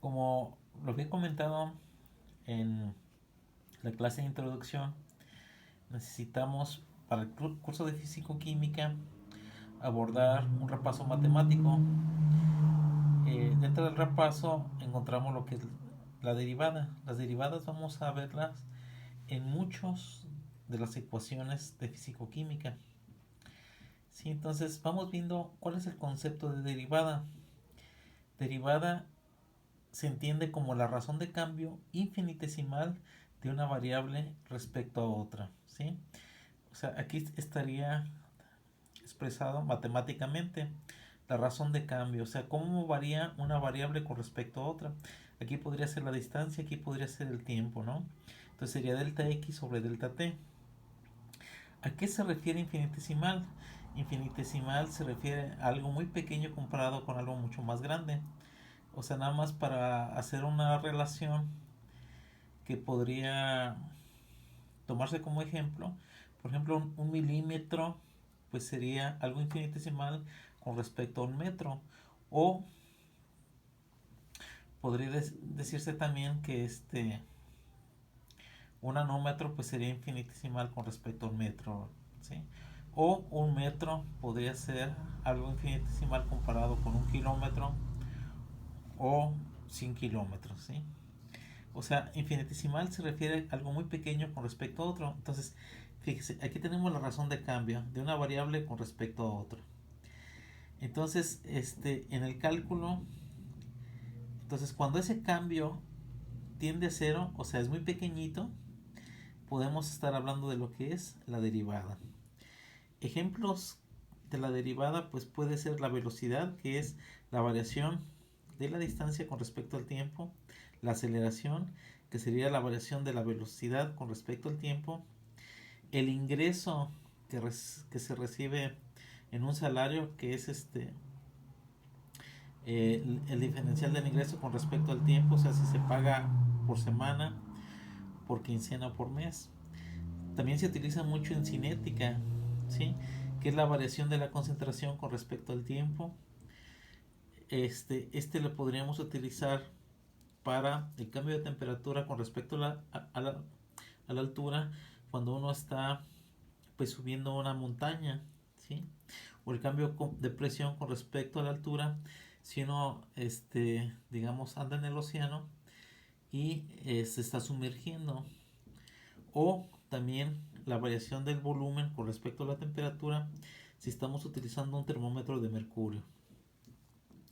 Como lo había comentado en la clase de introducción, necesitamos para el curso de físico-química abordar un repaso matemático. Dentro del repaso encontramos lo que es la derivada. Las derivadas vamos a verlas en muchas de las ecuaciones de físico-química. Sí, entonces vamos viendo cuál es el concepto de derivada. Derivada se entiende como la razón de cambio infinitesimal de una variable respecto a otra, ¿sí? O sea, aquí estaría expresado matemáticamente la razón de cambio, o sea, cómo varía una variable con respecto a otra. Aquí podría ser la distancia, aquí podría ser el tiempo, ¿no? Entonces sería delta x sobre delta t. ¿A qué se refiere infinitesimal? Infinitesimal se refiere a algo muy pequeño comparado con algo mucho más grande. O sea, nada más para hacer una relación que podría tomarse como ejemplo. Por ejemplo, un milímetro pues sería algo infinitesimal con respecto a un metro. O podría decirse también que un nanómetro pues sería infinitesimal con respecto a un metro, ¿sí? O un metro podría ser algo infinitesimal comparado con un kilómetro o 100 kilómetros, ¿sí? O sea, infinitesimal se refiere a algo muy pequeño con respecto a otro. Entonces, fíjese, aquí tenemos la razón de cambio de una variable con respecto a otra. Entonces, en el cálculo, entonces cuando ese cambio tiende a cero, o sea, es muy pequeñito, podemos estar hablando de lo que es la derivada. Ejemplos de la derivada, pues puede ser la velocidad, que es la variación de la distancia con respecto al tiempo, la aceleración, que sería la variación de la velocidad con respecto al tiempo, el ingreso que se recibe en un salario, que es el diferencial del ingreso con respecto al tiempo, o sea, si se paga por semana, por quincena o por mes. También se utiliza mucho en cinética, ¿sí? Que es la variación de la concentración con respecto al tiempo. Lo podríamos utilizar para el cambio de temperatura con respecto a la altura cuando uno está pues subiendo una montaña, ¿sí? O el cambio de presión con respecto a la altura si uno digamos anda en el océano y se está sumergiendo, o también la variación del volumen con respecto a la temperatura si estamos utilizando un termómetro de mercurio,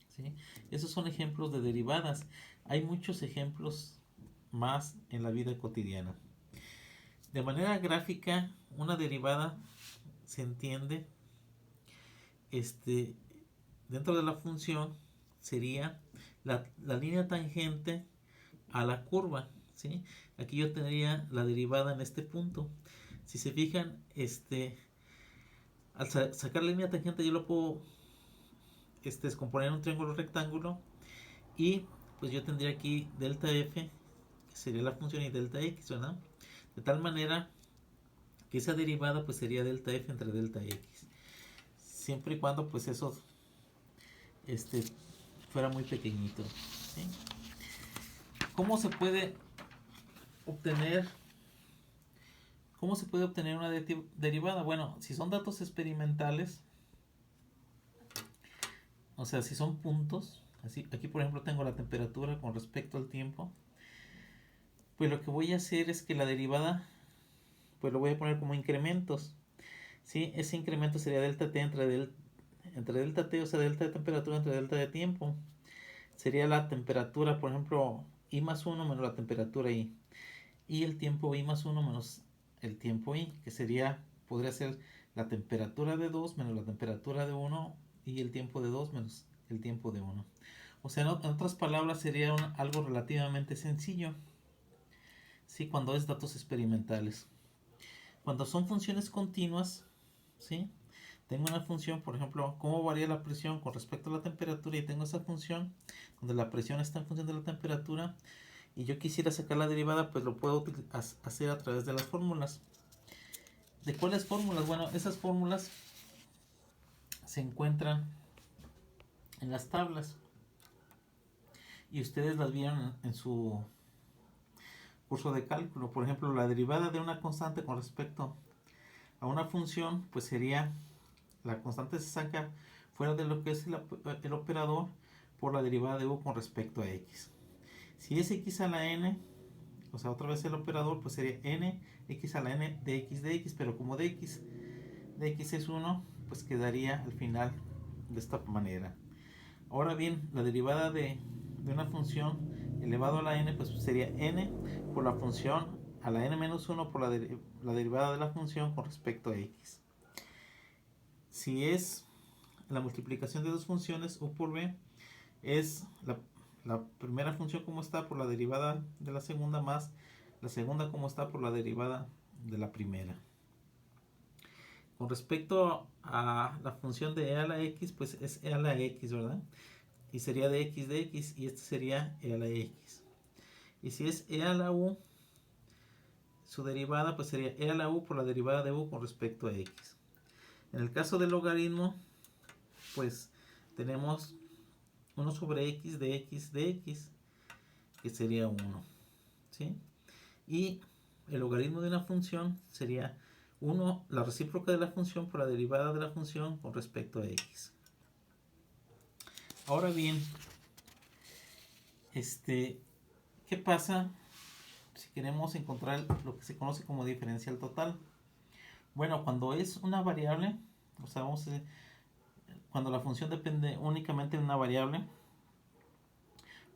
¿sí? Esos son ejemplos de derivadas. Hay muchos ejemplos más en la vida cotidiana. De manera gráfica, una derivada se entiende este, dentro de la función sería la línea tangente a la curva, ¿sí? Aquí yo tendría la derivada en este punto. Si se fijan, al sacar la línea tangente yo lo puedo descomponer en un triángulo rectángulo y pues yo tendría aquí delta f, que sería la función, y delta x, ¿verdad? De tal manera que esa derivada pues sería delta f entre delta x. Siempre y cuando pues eso este, fuera muy pequeñito, ¿sí? ¿Cómo se puede obtener ¿Cómo se puede obtener una derivada? Bueno, si son datos experimentales, o sea, si son puntos, así, aquí por ejemplo tengo la temperatura con respecto al tiempo, pues lo que voy a hacer es que la derivada, pues lo voy a poner como incrementos, ¿sí? Ese incremento sería delta t entre delta t, o sea, delta de temperatura entre delta de tiempo. Sería la temperatura, por ejemplo, I más 1 menos la temperatura I. Y el tiempo I más 1 menos el tiempo I, que podría ser la temperatura de 2 menos la temperatura de 1 y el tiempo de 2 menos el tiempo de 1. O sea, en otras palabras, sería algo relativamente sencillo, ¿sí? Cuando es datos experimentales. Cuando son funciones continuas, ¿sí? Tengo una función, por ejemplo, cómo varía la presión con respecto a la temperatura, y tengo esa función donde la presión está en función de la temperatura, y yo quisiera sacar la derivada, pues lo puedo hacer a través de las fórmulas. ¿De cuáles fórmulas? Bueno, esas fórmulas se encuentran en las tablas. y ustedes las vieron en su curso de cálculo. Por ejemplo, la derivada de una constante con respecto a una función, pues sería, la constante se saca fuera de lo que es el operador por la derivada de u con respecto a x. Si es x a la n, o sea, otra vez el operador, pues sería n x a la n de x, pero como de x es 1, pues quedaría al final de esta manera. Ahora bien, la derivada de una función elevado a la n, pues sería n por la función a la n menos 1 por la derivada de la función con respecto a x. Si es la multiplicación de dos funciones, u por b, es la primera función como está por la derivada de la segunda más la segunda como está por la derivada de la primera. Con respecto a la función de e a la x, pues es e a la x, ¿verdad? Y sería de x, y este sería e a la x. Y si es e a la u, su derivada pues sería e a la u por la derivada de u con respecto a x. En el caso del logaritmo, pues tenemos 1 sobre x de x, que sería 1, ¿sí? Y el logaritmo de una función sería 1, la recíproca de la función por la derivada de la función con respecto a x. Ahora bien, ¿qué pasa si queremos encontrar lo que se conoce como diferencial total? Bueno, cuando es una variable, o sea, cuando la función depende únicamente de una variable,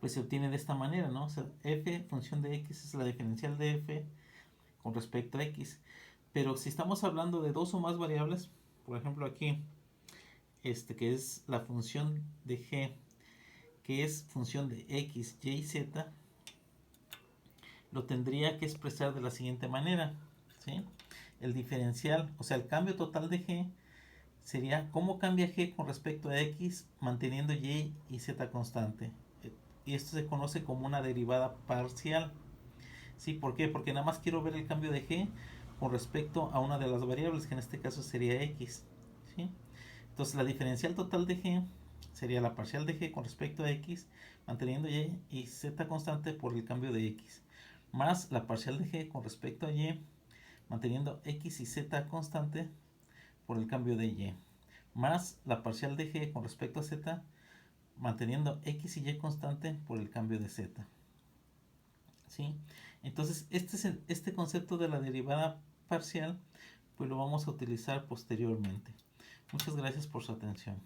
pues se obtiene de esta manera, ¿no? O sea, f función de x es la diferencial de f con respecto a x. Pero si estamos hablando de dos o más variables, por ejemplo aquí, que es la función de g, que es función de x, y y z, lo tendría que expresar de la siguiente manera, ¿sí? El diferencial, o sea, el cambio total de g sería cómo cambia g con respecto a x manteniendo y y z constante. Y esto se conoce como una derivada parcial. ¿Sí? ¿Por qué? Porque nada más quiero ver el cambio de g con respecto a una de las variables, que en este caso sería x. ¿Sí? Entonces la diferencial total de g sería la parcial de g con respecto a x, manteniendo y y z constante por el cambio de x, más la parcial de g con respecto a y, manteniendo x y z constante por el cambio de y, más la parcial de g con respecto a z, manteniendo x y y constante por el cambio de z. ¿Sí? Entonces este concepto de la derivada parcial pues lo vamos a utilizar posteriormente. Muchas gracias por su atención.